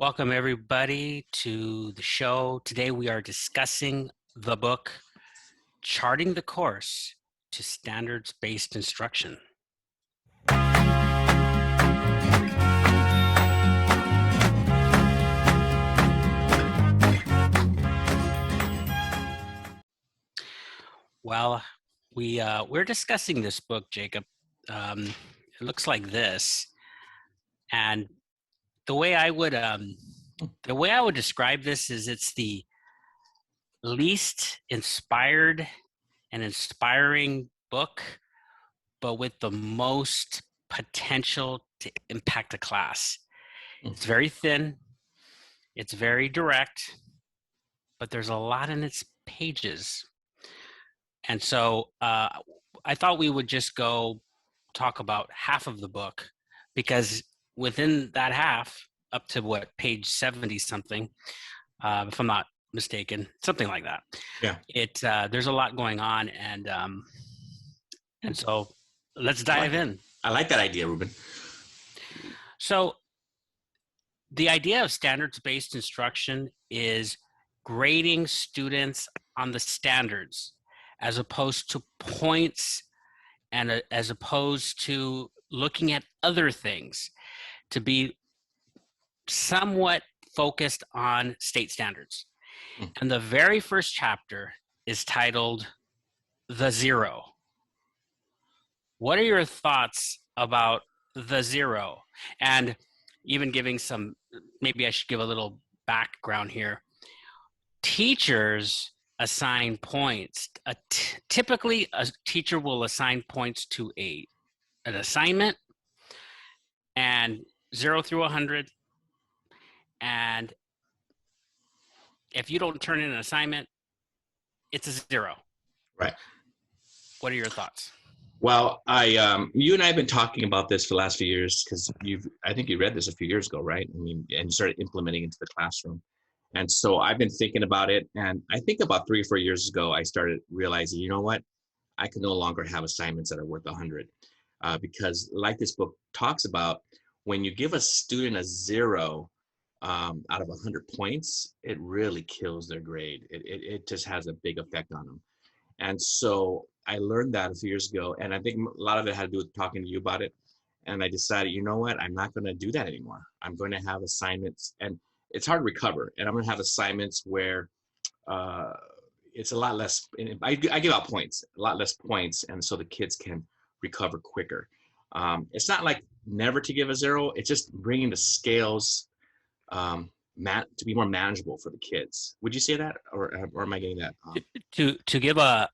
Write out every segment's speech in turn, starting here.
Welcome, everybody, to the show. Today, we are discussing the book, Charting the Course to Standards-Based Instruction. Well, we're discussing this book, Jacob. It looks like this, and the way I would describe this is it's the least inspired and inspiring book, but with the most potential to impact a class. It's very thin, it's very direct, but there's a lot in its pages. And so I thought we would just go talk about half of the book, because within that half, up to page 70 something, if I'm not mistaken, something like that. Yeah. There's a lot going on, and so let's dive in. I like that idea, Ruben. So the idea of standards-based instruction is grading students on the standards as opposed to points, and as opposed to looking at other things, to be somewhat focused on state standards. And the very first chapter is titled The Zero. What are your thoughts about the zero? And even giving some, maybe I should give a little background here. Teachers assign points. Typically, a teacher will assign points to an assignment, and 0 through 100. And if you don't turn in an assignment, it's a 0. Right. What are your thoughts? Well, you and I have been talking about this for the last few years, because I think you read this a few years ago, right? I mean, and you started implementing it into the classroom. And so I've been thinking about it, and I think about 3 or 4 years ago, I started realizing, you know what? I can no longer have assignments that are worth 100, because like this book talks about, when you give a student a 0 out of 100 points, it really kills their grade. It just has a big effect on them. And so I learned that a few years ago, and I think a lot of it had to do with talking to you about it. And I decided, you know what? I'm not going to do that anymore. I'm going to have assignments, and it's hard to recover. And I'm going to have assignments where it's a lot less. I give out points, a lot less points, and so the kids can recover quicker. It's not like never to give a 0. It's just bringing the scales to be more manageable for the kids. Would you say that, or am I getting that? To give a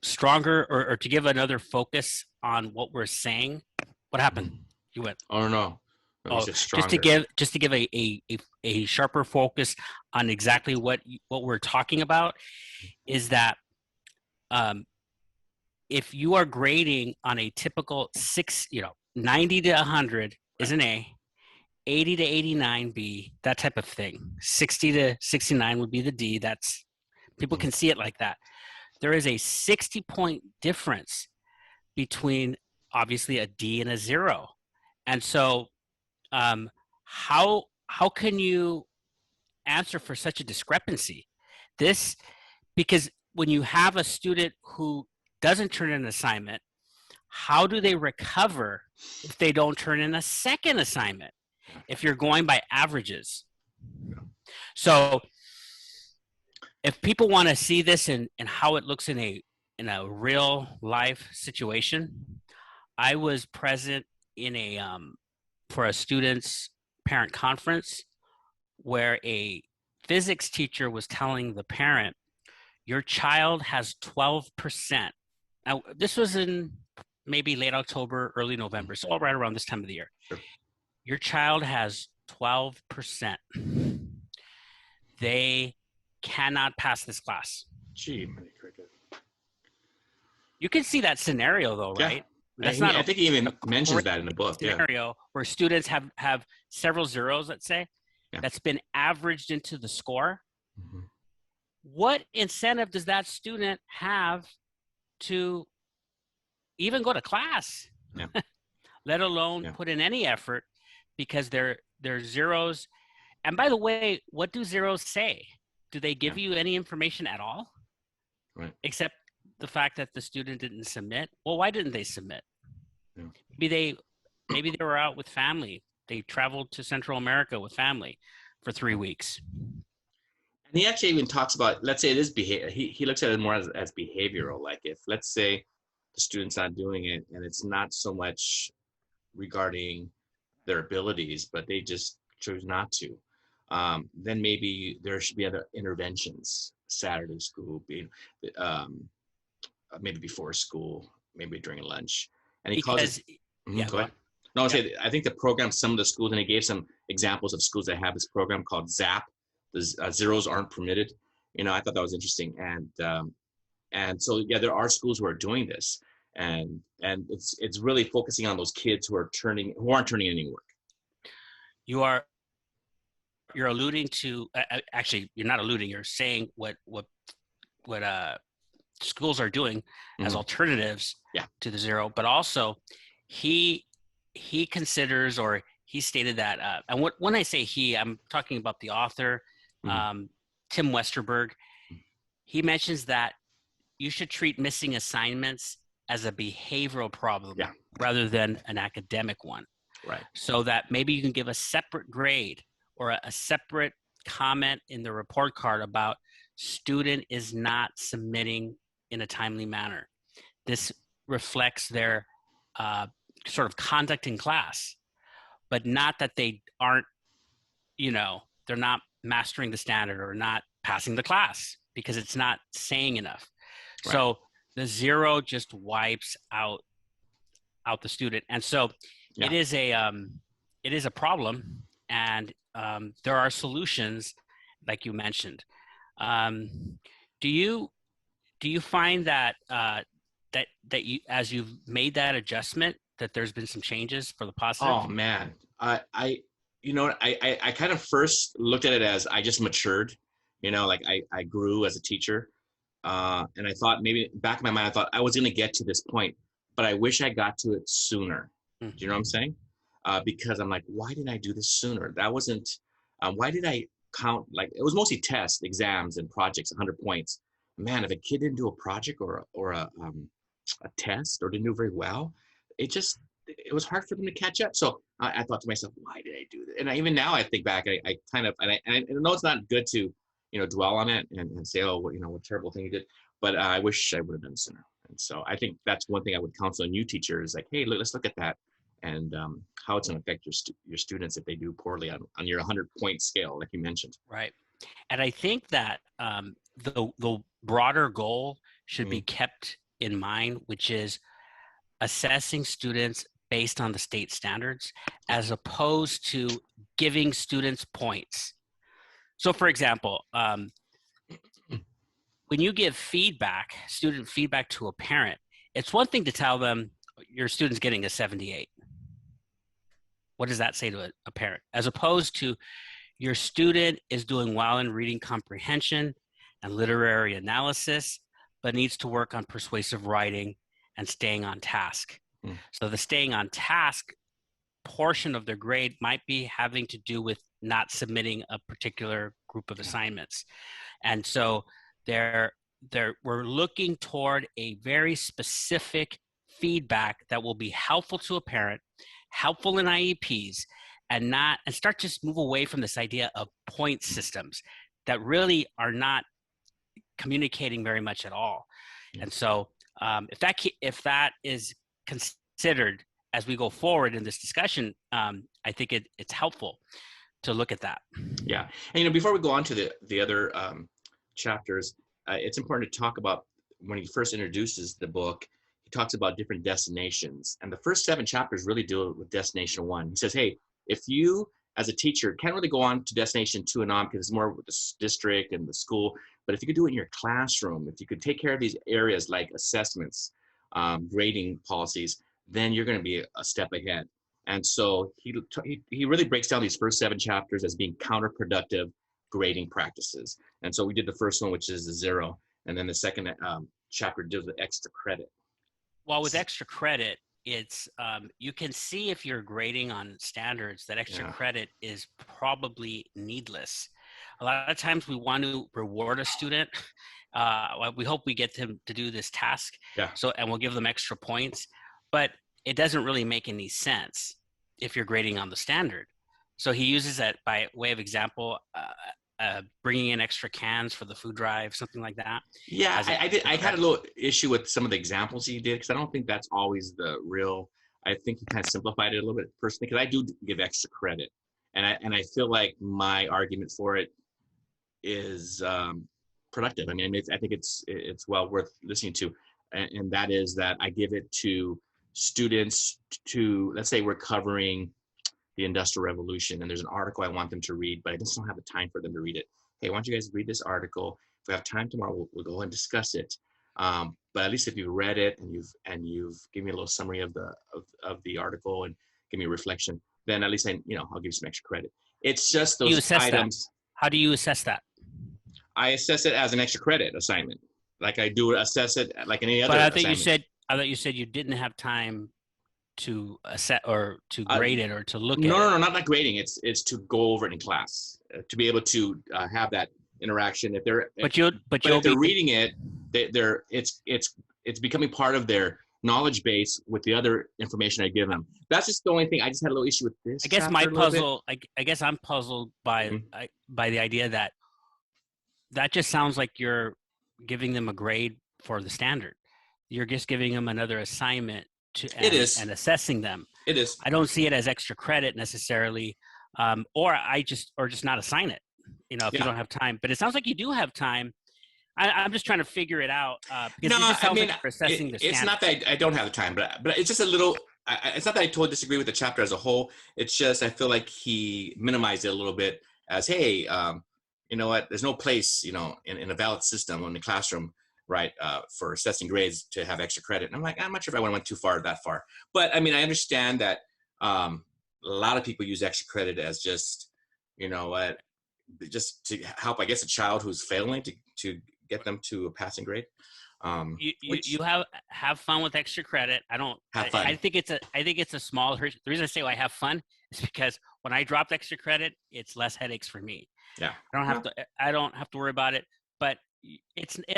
stronger, or to give another focus on what we're saying. What happened? You went. Oh no. Just to give a sharper focus on exactly what we're talking about, is that if you are grading on a typical 90 to 100 is an A, 80 to 89 B, that type of thing. 60 to 69 would be the D. That's, people can see it like that. There is a 60-point difference between obviously a D and a 0. And so how can you answer for such a discrepancy? Because when you have a student who doesn't turn in an assignment, how do they recover if they don't turn in a second assignment, if you're going by averages? So if people want to see this and how it looks in a real life situation, I was present in for a student's parent conference where a physics teacher was telling the parent, your child has 12%. Now, this was in maybe late October, early November, so right around this time of the year. Sure. Your child has 12%. They cannot pass this class. Gee, money cricket. You can see that scenario, though, right? That's not. I think he even mentions that in the book. Scenario where students have several zeros, let's say, that's been averaged into the score. Mm-hmm. What incentive does that student have to even go to class? Yeah. Let alone put in any effort, because there's zeros. And by the way, what do zeros say? Do they give Yeah. you any information at all? Right. Except the fact that the student didn't submit? Well, why didn't they submit? Yeah. Maybe they were out with family. They traveled to Central America with family for 3 weeks. And he actually even talks about, let's say it is behavior. He looks at it more as behavioral. Like if, let's say, the student's not doing it and it's not so much regarding their abilities, but they just choose not to, then maybe there should be other interventions. Saturday school, maybe before school, maybe during lunch. And he calls it. Yeah, go ahead. No, I think the program, some of the schools, and he gave some examples of schools that have this program called ZAP, the zeros aren't permitted. I thought that was interesting. And so, yeah, there are schools who are doing this, and it's really focusing on those kids who aren't turning any work. You're alluding to, actually, you're not alluding, you're saying what schools are doing as alternatives to the zero, but also he considers, or he stated that, and when I say he, I'm talking about the author, Tim Westerberg. He mentions that you should treat missing assignments as a behavioral problem rather than an academic one. Right. So that maybe you can give a separate grade or a separate comment in the report card about student is not submitting in a timely manner. This reflects their sort of conduct in class, but not that they aren't, they're not mastering the standard or not passing the class, because it's not saying enough. Right. So the zero just wipes out the student. And so it is a problem, and there are solutions, like you mentioned. Do you find that that you, as you've made that adjustment, that there's been some changes for the positive? Oh man, I kind of first looked at it as I just matured, like I grew as a teacher, and I thought, maybe back in my mind, I thought I was going to get to this point, but I wish I got to it sooner. Do you know what I'm saying? Because I'm like, why didn't I do this sooner? That wasn't. Why did I count? Like, it was mostly tests, exams, and projects, 100 points. Man, if a kid didn't do a project or a test or didn't do very well, it was hard for them to catch up. So I thought to myself, why did I do that? And even now I think back, I kind of, and I know it's not good to, dwell on it and say, oh, what a terrible thing you did. But I wish I would have done sooner. And so I think that's one thing I would counsel a new teacher is like, hey, let's look at that and how it's going to affect your students if they do poorly on your 100-point scale, like you mentioned. Right. And I think that the broader goal should be kept in mind, which is assessing students based on the state standards, as opposed to giving students points. So, for example, when you give student feedback to a parent, it's one thing to tell them your student's getting a 78. What does that say to a parent? As opposed to your student is doing well in reading comprehension and literary analysis, but needs to work on persuasive writing and staying on task. So the staying on task portion of their grade might be having to do with not submitting a particular group of assignments. And so we're looking toward a very specific feedback that will be helpful to a parent, helpful in IEPs, and start just move away from this idea of point systems that really are not communicating very much at all. And so if that is considered as we go forward in this discussion, I think it's helpful to look at that. Yeah. And, before we go on to the other chapters, it's important to talk about when he first introduces the book, he talks about different destinations. And the first 7 chapters really deal with destination 1. He says, hey, if you as a teacher can't really go on to destination 2 and on because it's more with the district and the school, but if you could do it in your classroom, if you could take care of these areas like assessments, grading policies, then you're going to be a step ahead. And so he really breaks down these first 7 chapters as being counterproductive grading practices. And so we did the first one, which is the 0. And then the second chapter deals with extra credit. Well, with extra credit, it's you can see if you're grading on standards that extra Yeah. credit is probably needless. A lot of times we want to reward a student. We hope we get them to do this task, Yeah. and we'll give them extra points, but it doesn't really make any sense if you're grading on the standard. So he uses that by way of example, bringing in extra cans for the food drive, something like that. Yeah, As a, I did. I had a little issue with some of the examples he did because I don't think that's always the real. I think he kind of simplified it a little bit personally because I do give extra credit, and I feel like my argument for it is productive. I mean, I think it's well worth listening to, and that is that I give it to students to, let's say we're covering the Industrial Revolution and there's an article I want them to read, but I just don't have the time for them to read it. Hey, why don't you guys read this article? If we have time tomorrow, we'll go and discuss it. But at least if you've read it and you've given me a little summary of the article and give me a reflection, then at least I'll give you some extra credit. It's just you those assess items. that. How do you assess that? I assess it as an extra credit assignment, like I do assess it like any other. But assignment. I thought you said you didn't have time to assess or to grade it or to look at it. No, not grading. It's to go over it in class, to be able to have that interaction. If they're if they're reading it, it's becoming part of their knowledge base with the other information I give them. That's just the only thing. I just had a little issue with this. I guess my puzzle. I guess I'm puzzled by by the idea that just sounds like you're giving them a grade for the standard. You're just giving them another assignment and assessing them. It is. I don't see it as extra credit necessarily, or just not assign it. If you don't have time. But it sounds like you do have time. I'm just trying to figure it out because it just sounds like you're assessing the standard. It's not that I don't have the time, but it's just a little. It's not that I totally disagree with the chapter as a whole. It's just I feel like he minimized it a little bit as, hey, you know what? There's no place, in a valid system in the classroom, right, for assessing grades to have extra credit. And I'm like, I'm not sure if I went too far that far. But I mean, I understand that a lot of people use extra credit as just, just to help, I guess, a child who's failing to get them to a passing grade. You have fun with extra credit. I don't have fun. I think it's a small. The reason I say I have fun is because when I dropped extra credit, it's less headaches for me. Yeah, I don't have to worry about it. But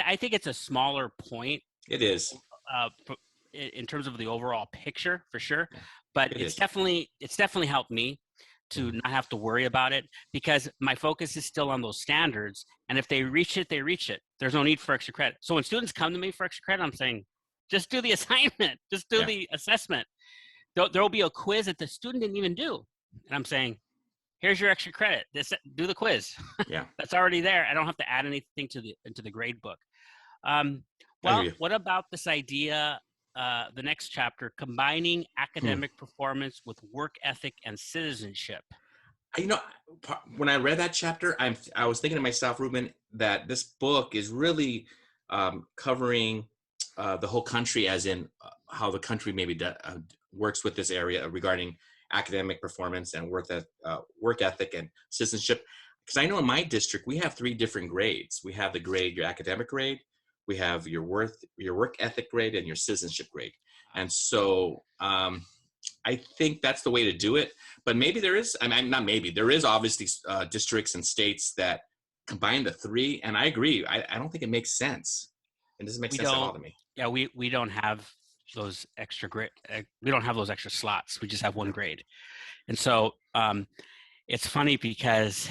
I think it's a smaller point. It is in terms of the overall picture for sure. Yeah, but it's definitely helped me to not have to worry about it because my focus is still on those standards. And if they reach it, they reach it. There's no need for extra credit. So when students come to me for extra credit, I'm saying, just do the assignment, just do the assessment. There'll be a quiz that the student didn't even do. And I'm saying, here's your extra credit. Do the quiz. Yeah. That's already there. I don't have to add anything into the grade book. What about this idea, the next chapter, combining academic performance with work ethic and citizenship? When I read that chapter, I was thinking to myself, Ruben, that this book is really covering the whole country, as in how the country maybe works with this area regarding academic performance and work ethic and citizenship. Because I know in my district, we have 3 different grades. We have the grade, your academic grade, we have your work ethic grade, and your citizenship grade. And so I think that's the way to do it. But maybe there is, there is obviously districts and states that combine the 3. And I agree. I don't think it makes sense. It doesn't make sense at all to me. Yeah, we don't have those extra grade. We don't have those extra slots. We just have 1 grade. And so it's funny because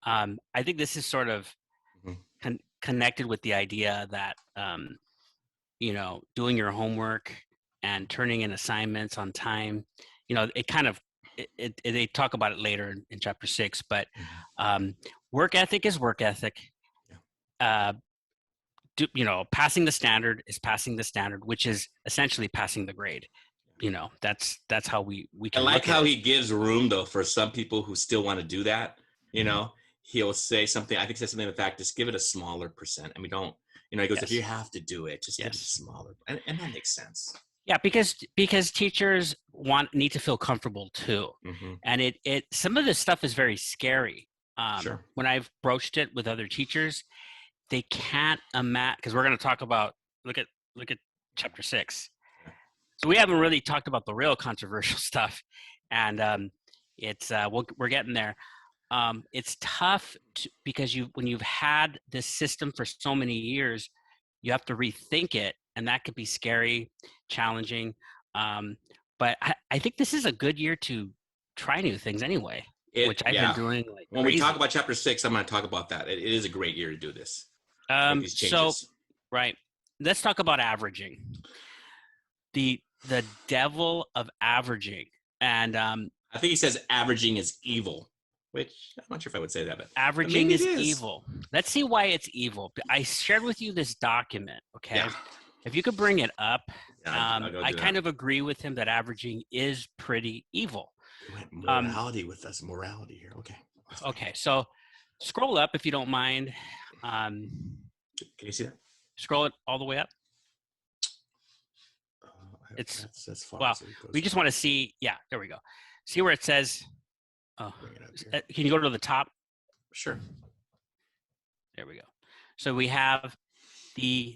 I think this is sort of connected with the idea that, doing your homework and turning in assignments on time, it kind of, they talk about it later in chapter 6, but work ethic is work ethic. Yeah. Passing the standard is passing the standard, which is essentially passing the grade. That's how we can. I like how he gives room though for some people who still want to do that. He'll say something. I think he says something in fact, just give it a smaller percent. And we don't. He goes, if you have to do it, just give it smaller, and that makes sense. Yeah, because teachers need to feel comfortable too, and it some of this stuff is very scary. Sure. When I've broached it with other teachers, they can't imagine, because we're going to talk about look at chapter 6. So we haven't really talked about the real controversial stuff, and we're getting there. It's tough because when you've had this system for so many years, you have to rethink it, and that could be scary, challenging. But I think this is a good year to try new things anyway, which I've been doing like when crazy. we talk about chapter 6, I'm going to talk about that. It is a great year to do this. Make these changes. Right. Let's talk about averaging. The devil of averaging. And I think he says averaging is evil, which I'm not sure if I would say that, but averaging is evil. Let's see why it's evil. I shared with you this document, okay? Yeah. If you could bring it up, I kind of agree with him that averaging is pretty evil. Morality with us, morality here. Okay. Okay, so scroll up if you don't mind. Can you see that? Scroll it all the way up. That's far. Well, we just want to see. Yeah, there we go. See where it says. Oh, can you go to the top? Sure. There we go. So we have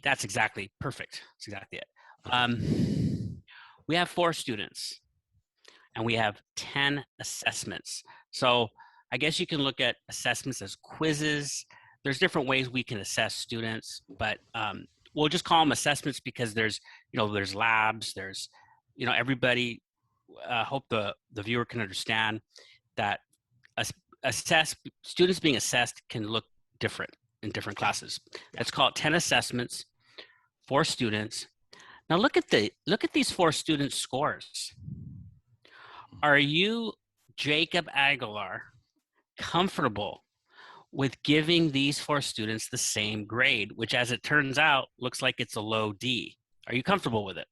that's exactly perfect. That's exactly it. Okay. We have 4 students and we have 10 assessments. So I guess you can look at assessments as quizzes. There's different ways we can assess students, but we'll just call them assessments because there's labs, there's, everybody, hope the viewer can understand that students being assessed can look different in different classes. Let's call it 10 assessments, 4 students. Now look at these 4 students' scores. Are you, Jacob Aguilar, comfortable with giving these 4 students the same grade, which as it turns out, looks like it's a low D? Are you comfortable with it?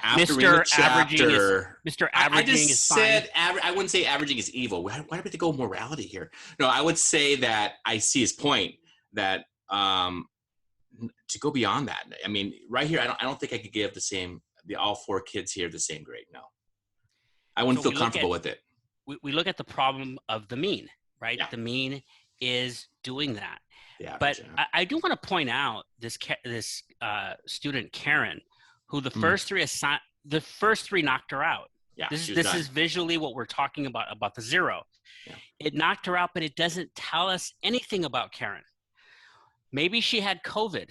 After reading the chapter, Mr. Averaging is fine. I wouldn't say averaging is evil. Why do we have to go morality here? No, I would say that I see his point that to go beyond that. I mean, right here, I don't think I could give all 4 kids here the same grade. No, I wouldn't feel comfortable with it. We look at the problem of the mean, right? Yeah. The mean is doing that. Yeah, but I do want to point out this student Karen, who the first 3 knocked her out. Yeah, this is visually what we're talking about the 0. Yeah. It knocked her out, but it doesn't tell us anything about Karen. Maybe she had COVID.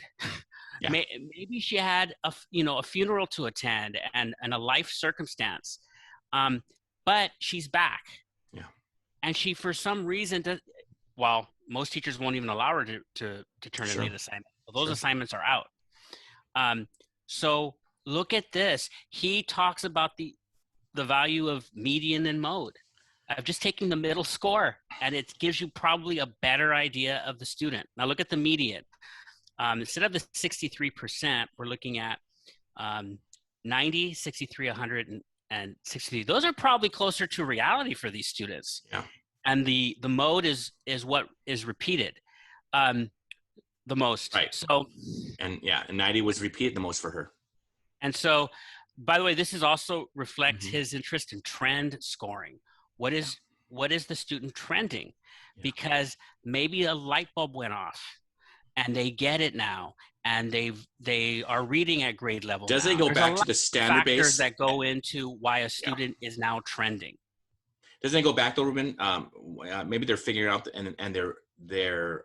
Yeah. Maybe she had a funeral to attend and a life circumstance. But she's back. Yeah. And she, for some reason, most teachers won't even allow her to turn in an assignment. Well, those assignments are out. So look at this. He talks about the value of median and mode. I've just taken the middle score, and it gives you probably a better idea of the student. Now look at the median. Instead of the 63%, we're looking at 90, 63, 100, and 63. Those are probably closer to reality for these students. Yeah. And the mode is what is repeated the most. Right. So, and 90 was repeated the most for her. And so, by the way, this is also reflects his interest in trend scoring. What is the student trending? Yeah. Because maybe a light bulb went off and they get it now and they are reading at grade level. Does it go back to the standard base? Factors that go into why a student is now trending. Doesn't it go back though, Ruben? Maybe they're figuring out and they're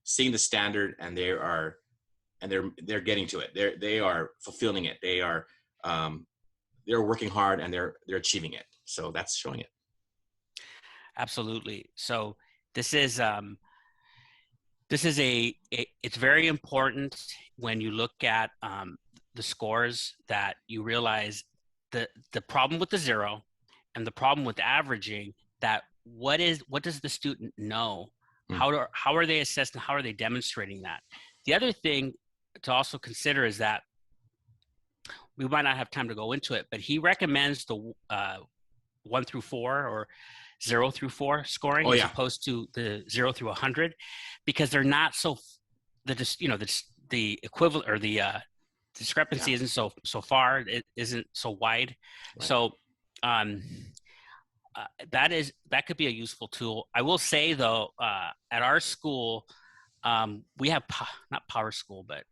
seeing the standard and they're getting to it. They are fulfilling it. They're working hard and they're achieving it. So that's showing it. Absolutely. So this is it's very important when you look at the scores that you realize the problem with the 0 and the problem with averaging, that what does the student know? How are they assessed and how are they demonstrating that? The other thing to also consider is that we might not have time to go into it, but he recommends the 1 through 4 or 0 through 4 scoring as opposed to the 0 through 100, because they're not so the equivalent or the discrepancy isn't so far. It isn't so wide. Right. So that could be a useful tool. I will say though, at our school, we have not Power School, but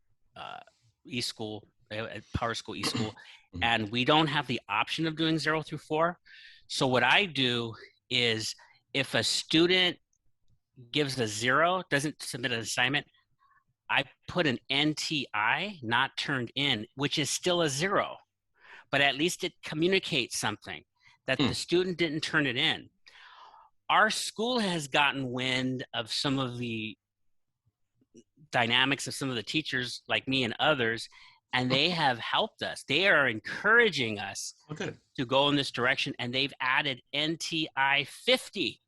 eSchool. at Power School, E-School, Mhm. and we don't have the option of doing 0 through 4. So what I do is if a student gives a 0, doesn't submit an assignment, I put an NTI, not turned in, which is still a 0, but at least it communicates something that the student didn't turn it in. Our school has gotten wind of some of the dynamics of some of the teachers like me and others, and they have helped us. They are encouraging us to go in this direction, and they've added NTI 50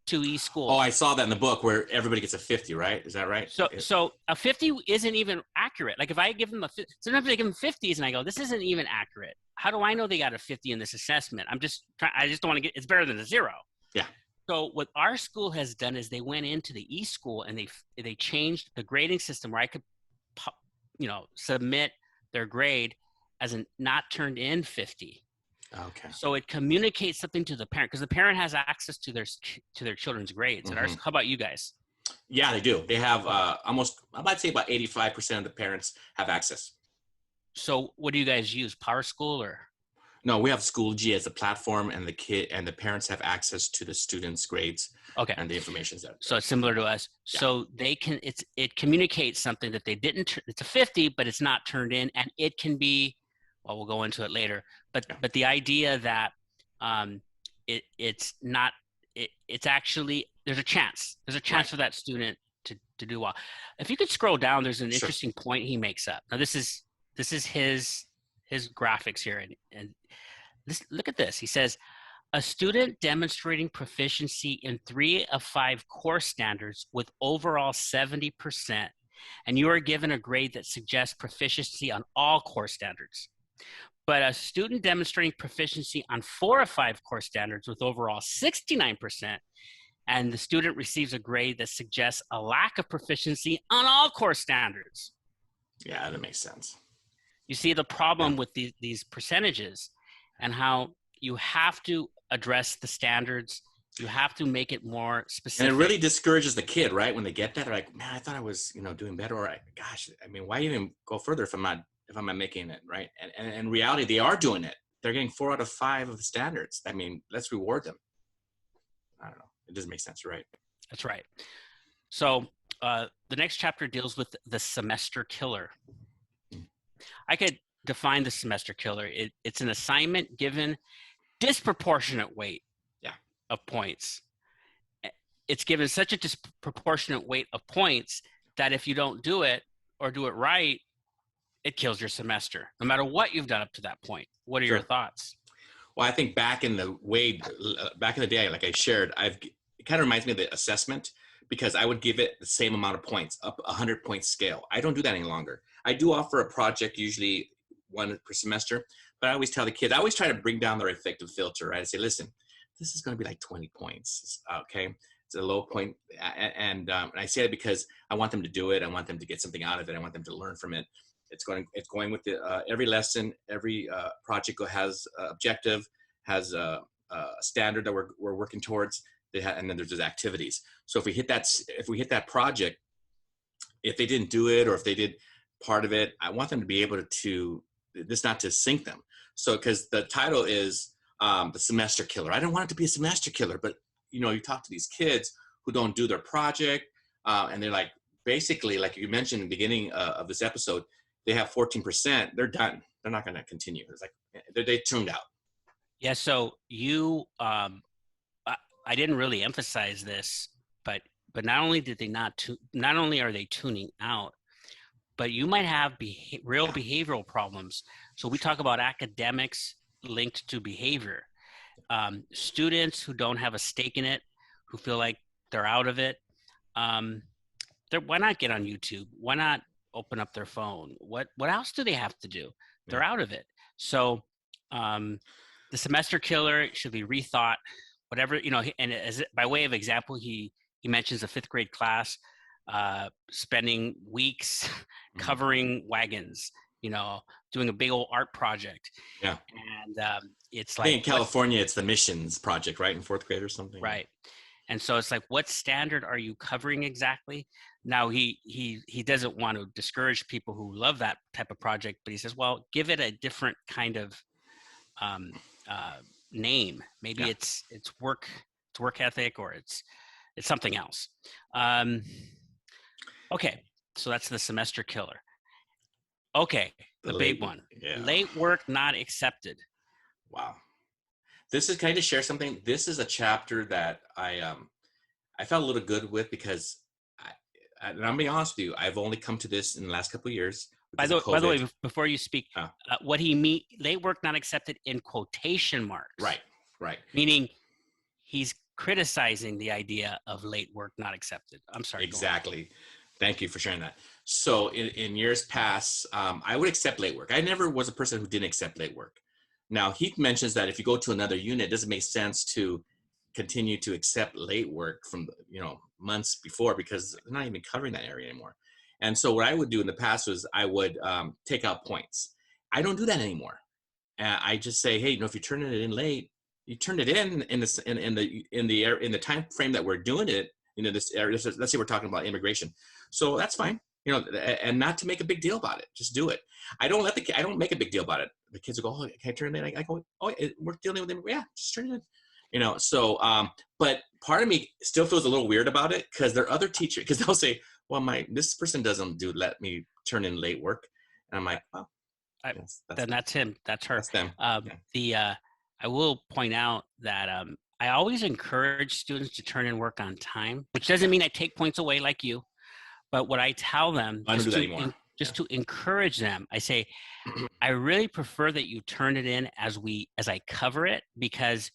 to eSchool. Oh, I saw that in the book where everybody gets a 50, right? Is that right? So a 50 isn't even accurate. Like if I give them sometimes I give them 50s and I go, this isn't even accurate. How do I know they got a 50 in this assessment? I just don't want to it's better than a 0. Yeah. So what our school has done is they went into the eSchool and they changed the grading system where I could, submit their grade as a not turned in 50. Okay. So it communicates something to the parent because the parent has access to their children's grades. Mm-hmm. How about you guys? Yeah, they do. They have almost, I might say about 85% of the parents have access. So what do you guys use? Power School or? No, we have Schoology as a platform, and the parents have access to the students' grades. Okay. And the information that. So it's similar to us. Yeah. So it communicates something that they didn't. It's a 50, but it's not turned in, and it can be. Well, we'll go into it later. But the idea that it's not. It's actually there's a chance. There's a chance for that student to do well. If you could scroll down, there's an interesting point he makes up. Now this is his graphics here, and look at this. He says, a student demonstrating proficiency in 3 of 5 core standards with overall 70%, and you are given a grade that suggests proficiency on all core standards. But a student demonstrating proficiency on 4 of 5 core standards with overall 69%, and the student receives a grade that suggests a lack of proficiency on all core standards. Yeah, that makes sense. You see the problem with these percentages and how you have to address the standards. You have to make it more specific. And it really discourages the kid, right? When they get that, they're like, man, I thought I was, doing better. Or gosh, why even go further if I'm not making it, right? And in reality, they are doing it. They're getting 4 out of 5 of the standards. Let's reward them. I don't know. It doesn't make sense, right? That's right. So the next chapter deals with the semester killer. I could define the semester killer. It's an assignment given disproportionate weight of points. It's given such a disproportionate weight of points that if you don't do it or do it right, it kills your semester, no matter what you've done up to that point. What are your thoughts? Well, I think back in the day, like I shared, it kind of reminds me of the assessment, because I would give it the same amount of points, up 100-point scale. I don't do that any longer. I do offer a project, usually 1 per semester, but I always tell the kids, I always try to bring down their affective filter, right? I say, listen, this is going to be like 20 points, okay? It's a low point, and I say it because I want them to do it. I want them to get something out of it. I want them to learn from it. It's going with every lesson, every project has objective, has a standard that we're working towards. And then there's just activities. So if we hit that project, if they didn't do it or if they did part of it, I want them to be able to this not to sink them. So because the title is the semester killer. I don't want it to be a semester killer, but you talk to these kids who don't do their project, and they're like, basically, like you mentioned in the beginning of this episode, they have 14%. They're done. They're not going to continue. It's like they tuned out. Yeah. So I didn't really emphasize this, but not only are they tuning out, but you might have real behavioral problems. So we talk about academics linked to behavior. Students who don't have a stake in it, who feel like they're out of it. Why not get on YouTube? Why not open up their phone? What else do they have to do? They're out of it. So the semester killer should be rethought. Whatever, and by way of example, he mentions a 5th grade class spending weeks covering wagons, doing a big old art project. Yeah. And it's like, I think in California, it's the missions project, right? In 4th grade or something. Right. And so it's like, what standard are you covering exactly? Now he doesn't want to discourage people who love that type of project, but he says, well, give it a different kind of name. Maybe Yeah. it's work ethic, or it's something else. Okay, so that's the semester killer. Okay, the big one. Yeah. Late work not accepted. Wow. This is, can I just share something? This is a chapter that I felt a little good with, because and I'm being honest with you, I've only come to this in the last couple of years. By the way, before you speak, what he mean, late work not accepted in quotation marks. Right. Meaning he's criticizing the idea of late work not accepted. I'm sorry. Exactly. Thank you for sharing that. So in years past, I would accept late work. I never was a person who didn't accept late work. Now, Heath mentions that if you go to another unit, it doesn't make sense to continue to accept late work from, months before, because they're not even covering that area anymore. And so what I would do in the past was I would take out points. I don't do that anymore. I just say, hey, if you turn it in late, you turn it in the time frame that we're doing it. This area. Let's say we're talking about immigration, so that's fine. And not to make a big deal about it. Just do it. I don't make a big deal about it. The kids will go, oh, can I turn it in? I go, oh, we're dealing with them. Yeah, just turn it in. So, but part of me still feels a little weird about it, because there are other teachers, because they'll say, well, this person doesn't let me turn in late work. And I'm like, well, that's him. That's her. That's them. I will point out that I always encourage students to turn in work on time, which doesn't mean I take points away like you. But what I tell them, I don't do that anymore. To encourage them, I say, I really prefer that you turn it in as I cover it, because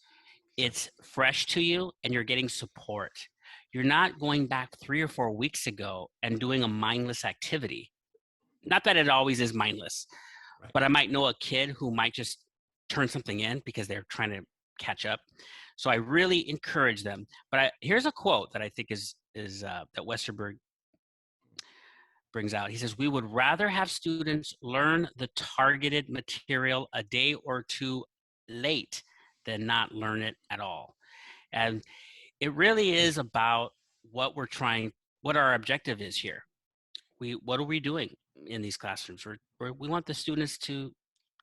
it's fresh to you and you're getting support. You're not going back 3 or 4 weeks ago and doing a mindless activity. Not that it always is mindless, right. But I might know a kid who might just turn something in because they're trying to catch up. So I really encourage them. But here's a quote that I think is that Westerberg brings out. He says, we would rather have students learn the targeted material a day or two late than not learn it at all. And it really is about what our objective is here. What are we doing in these classrooms? We want the students to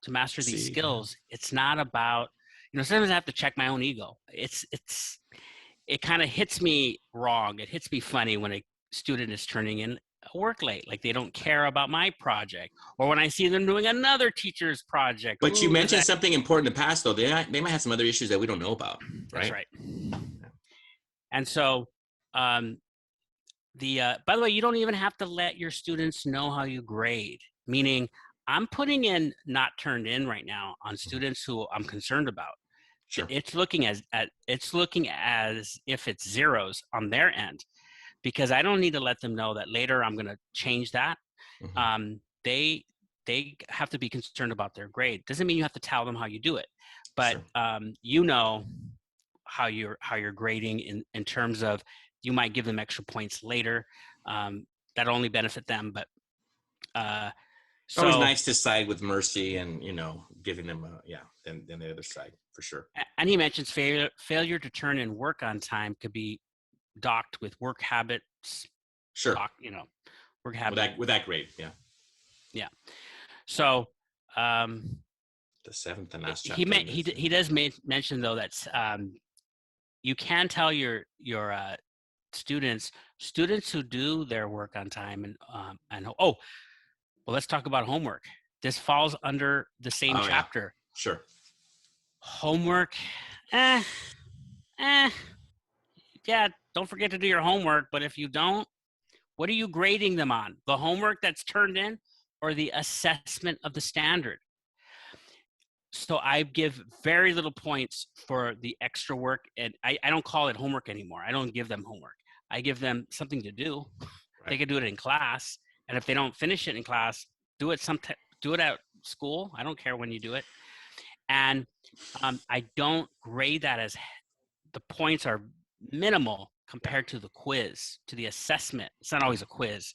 master these skills. It's not about, sometimes I have to check my own ego. It kind of hits me wrong. It hits me funny when a student is turning in work late, like they don't care about my project, or when I see them doing another teacher's project. But you mentioned something important in the past, though. They might have some other issues that we don't know about, right? That's right. And so, by the way, you don't even have to let your students know how you grade. Meaning, I'm putting in not turned in right now on students who I'm concerned about. Sure. It's looking as if it's zeros on their end, because I don't need to let them know that later I'm going to change that. Mm-hmm. They have to be concerned about their grade. Doesn't mean you have to tell them how you do it, but sure. How you're grading in terms of, you might give them extra points later. That only benefit them, but it's always nice to side with mercy and giving them then the other side, for sure. And he mentions failure to turn in work on time could be docked with work habits. Sure. Work habit with that grade. Yeah. So the seventh and last chapter. He does mention though that you can tell your students who do their work on time well, let's talk about homework. This falls under the same chapter. Yeah. Sure. Homework. Yeah, don't forget to do your homework, but if you don't, what are you grading them on? The homework that's turned in, or the assessment of the standard? So I give very little points for the extra work, and I don't call it homework anymore. I don't give them homework. I give them something to do. Right. They can do it in class, and if they don't finish it in class, do it at school. I don't care when you do it. And I don't grade that as the points are minimal compared to the quiz, to the assessment. It's not always a quiz.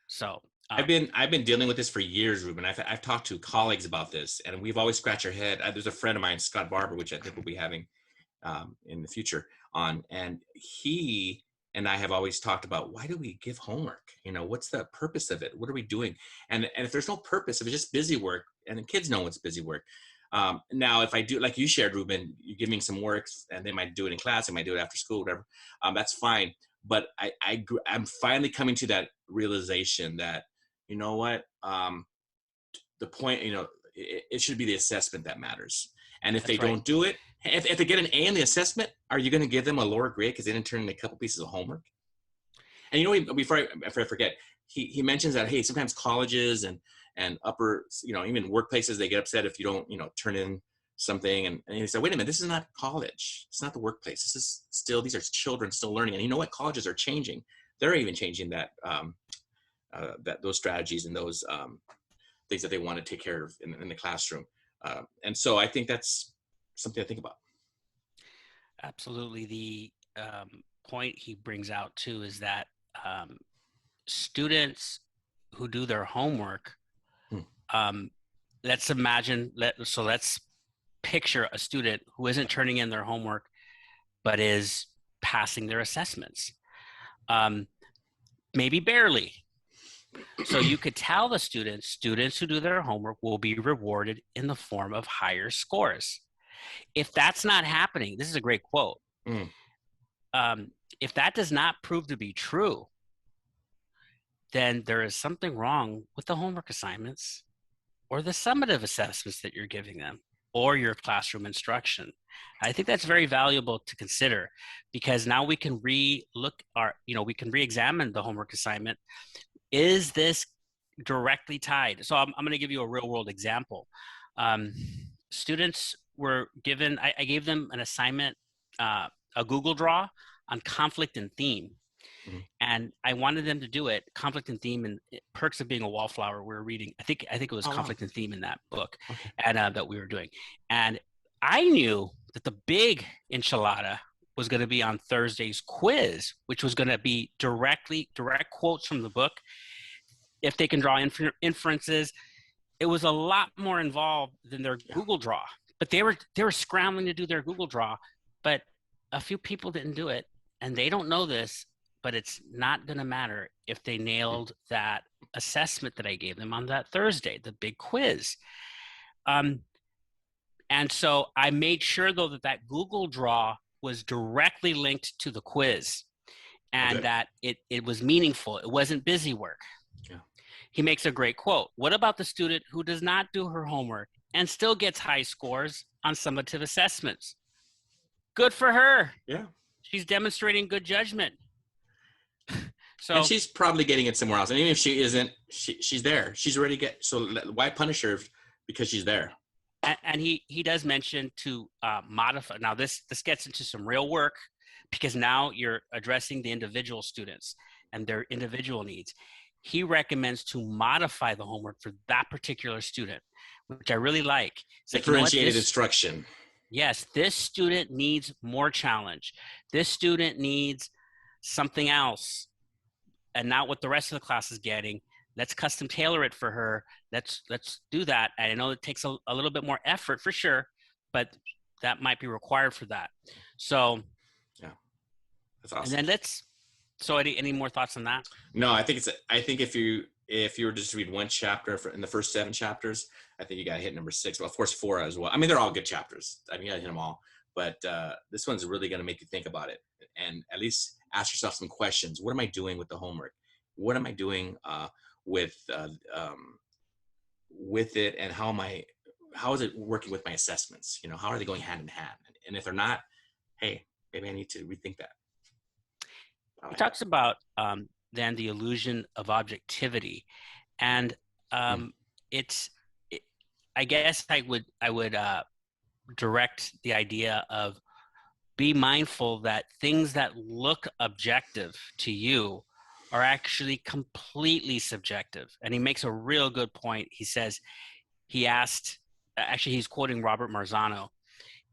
So I've been dealing with this for years, Ruben. I've talked to colleagues about this, and we've always scratched our head. There's a friend of mine, Scott Barber, which I think we'll be having in the future on, and he and I have always talked about, why do we give homework? What's the purpose of it? What are we doing? And if there's no purpose, if it's just busy work, and the kids know it's busy work. Now, if I do, like you shared, Ruben, you give me some work, and they might do it in class, they might do it after school, whatever. That's fine. But I'm finally coming to that realization that, you know what, the point, it should be the assessment that matters. And if they don't do it, if they get an A in the assessment, are you going to give them a lower grade because they didn't turn in a couple pieces of homework? And before I forget, he mentions that, hey, sometimes colleges and upper, even workplaces, they get upset if you don't, turn in something. And he said, wait a minute, this is not college. It's not the workplace. This is still, these are children still learning. And you know what? Colleges are changing. They're even changing that those strategies and those things that they want to take care of in the classroom. And so I think that's something to think about. Absolutely. The point he brings out too is that students who do their homework, let's picture a student who isn't turning in their homework, but is passing their assessments, maybe barely. So you could tell the students who do their homework will be rewarded in the form of higher scores. If that's not happening, this is a great quote. If that does not prove to be true, then there is something wrong with the homework assignments or the summative assessments that you're giving them or your classroom instruction. I think that's very valuable to consider, because now we can we can re-examine the homework assignment. Is this directly tied? So I'm going to give you a real world example. Students were given, I gave them an assignment, a Google Draw on conflict and theme. And I wanted them to do it, conflict and theme, and perks of being a wallflower. We were reading, I think it was conflict and theme in that book, and that we were doing. And I knew that the big enchilada was going to be on Thursday's quiz, which was going to be direct quotes from the book. If they can draw inferences, it was a lot more involved than their Google Draw. But they were scrambling to do their Google Draw, but a few people didn't do it, and they don't know this. But it's not going to matter if they nailed that assessment that I gave them on that Thursday, the big quiz. And so I made sure, though, that Google Draw was directly linked to the quiz, and that it was meaningful. It wasn't busy work. Yeah. He makes a great quote. What about the student who does not do her homework and still gets high scores on summative assessments? Good for her. Yeah. She's demonstrating good judgment. And she's probably getting it somewhere else. And even if she isn't, she's there. She's ready to get. So why punish her? Because she's there. And he does mention to modify. Now this gets into some real work, because now you're addressing the individual students and their individual needs. He recommends to modify the homework for that particular student, which I really like. Differentiated instruction. Yes, this student needs more challenge. This student needs something else, and not what the rest of the class is getting. Let's custom tailor it for her. Let's do that. And I know it takes a little bit more effort for sure, but that might be required for that. So yeah, that's awesome. And then any more thoughts on that? No, I think if you were just to read one chapter in the first 7 chapters, I think you got to hit number 6. Well, of course, 4 as well. I mean, they're all good chapters. I mean, you got to hit them all. But this one's really going to make you think about it, and at least ask yourself some questions. What am I doing with the homework? What am I doing with it, and how is it working with my assessments? How are they going hand in hand? And if they're not, hey, maybe I need to rethink that. He talks about then the illusion of objectivity, and I guess I would direct the idea of, be mindful that things that look objective to you are actually completely subjective. And he makes a real good point. He says, he's quoting Robert Marzano,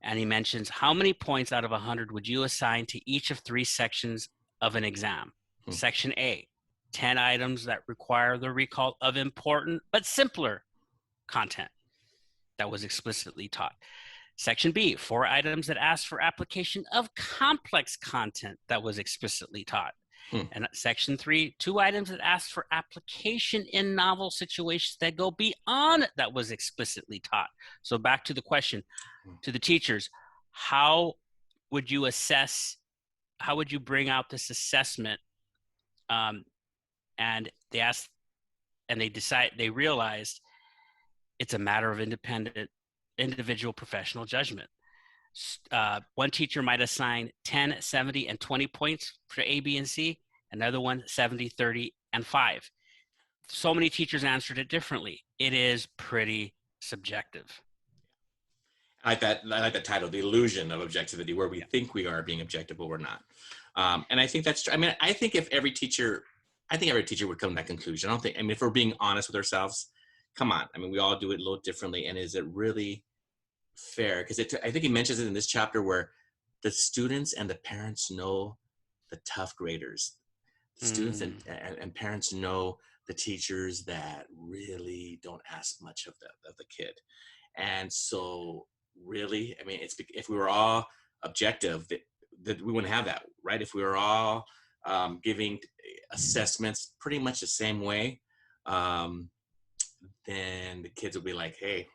and he mentions, how many points out of 100 would you assign to each of 3 sections of an exam? Section A, 10 items that require the recall of important but simpler content that was explicitly taught. Section B, 4 items that ask for application of complex content that was explicitly taught. And section 3, 2 items that ask for application in novel situations that go beyond that was explicitly taught. So back to the question to the teachers, how would you assess, how would you bring out this assessment? And they asked, and they realized it's a matter of individual professional judgment. One teacher might assign 10, 70, and 20 points for A, B, and C. Another one, 70, 30, and 5. So many teachers answered it differently. It is pretty subjective. I like that title, The Illusion of Objectivity, where we think we are being objective, but we're not. And I think that's true. I mean, I think every teacher would come to that conclusion. If we're being honest with ourselves, come on. I mean, we all do it a little differently. And is it really fair? Because I think he mentions it in this chapter where the students and the parents know the tough graders. The students and parents know the teachers that really don't ask much of the kid. And so really, I mean, if we were all objective, that we wouldn't have that, right? If we were all giving assessments pretty much the same way, then the kids will be like, hey,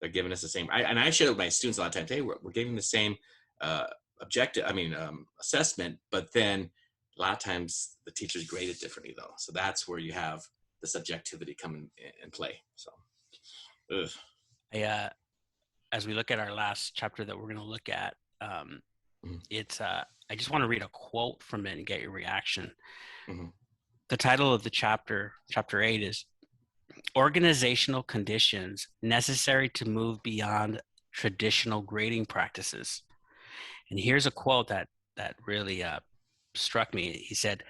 they're giving us the same. And I share with my students a lot of times, hey, we're giving the same assessment, but then a lot of times the teachers grade it differently though. So that's where you have the subjectivity come in play. So, as we look at our last chapter that we're going to look at, it's I just want to read a quote from it and get your reaction. The title of the chapter 8 is Organizational Conditions Necessary to Move Beyond Traditional Grading Practices. And here's a quote that really struck me. He said,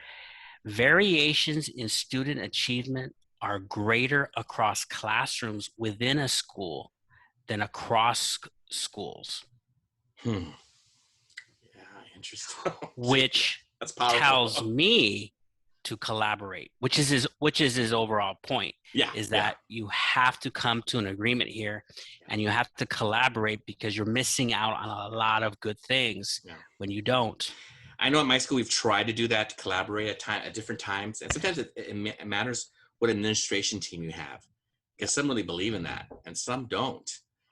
variations in student achievement are greater across classrooms within a school than across schools. Yeah, interesting. Which tells me to collaborate, which is his overall point. Is that you have to come to an agreement here, and you have to collaborate because you're missing out on a lot of good things when you don't. I know at my school we've tried to do that, to collaborate at different times, and sometimes it matters what administration team you have, because some really believe in that and some don't.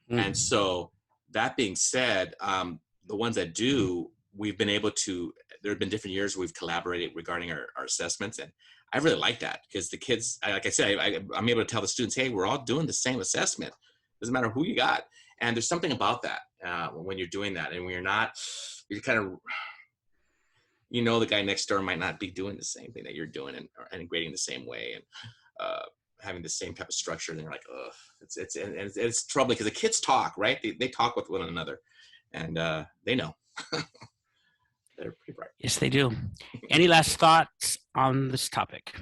And so that being said, the ones that do, we've been able to, there have been different years we've collaborated regarding our assessments. And I really like that because the kids, like I said, I'm able to tell the students, hey, we're all doing the same assessment. Doesn't matter who you got. And there's something about that when you're doing that. And when you're not, you're kind of, the guy next door might not be doing the same thing that you're doing and grading the same way and having the same type of structure. And they're like, ugh, it's troubling because the kids talk, right? They talk with one another and they know. They're pretty bright. Yes, they do. Any last thoughts on this topic?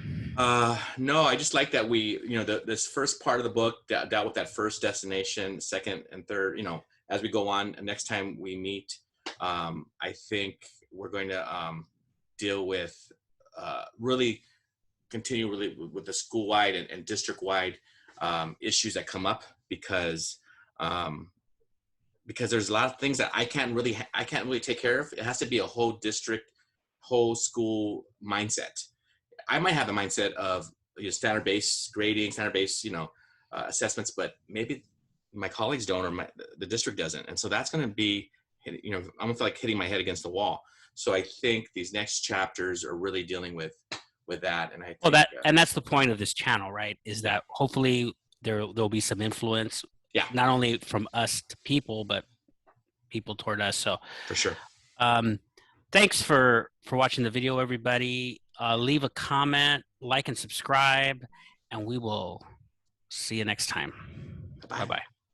No, I just like that we, this first part of the book dealt with that first destination, second and third, as we go on, next time we meet, I think we're going to deal with really with the school-wide and district-wide issues that come up because there's a lot of things that I can't really take care of. It has to be a whole district, whole school mindset. I might have the mindset of standard-based grading, standard-based assessments, but maybe my colleagues don't or the district doesn't, and so that's going to be I'm gonna feel like hitting my head against the wall. So I think these next chapters are really dealing with that, and I think, and that's the point of this channel, right? Is that hopefully there'll be some influence. Yeah. Not only from us to people, but people toward us. So for sure. Thanks for watching the video, everybody. Leave a comment, like and subscribe, and we will see you next time. Bye-bye. Bye-bye.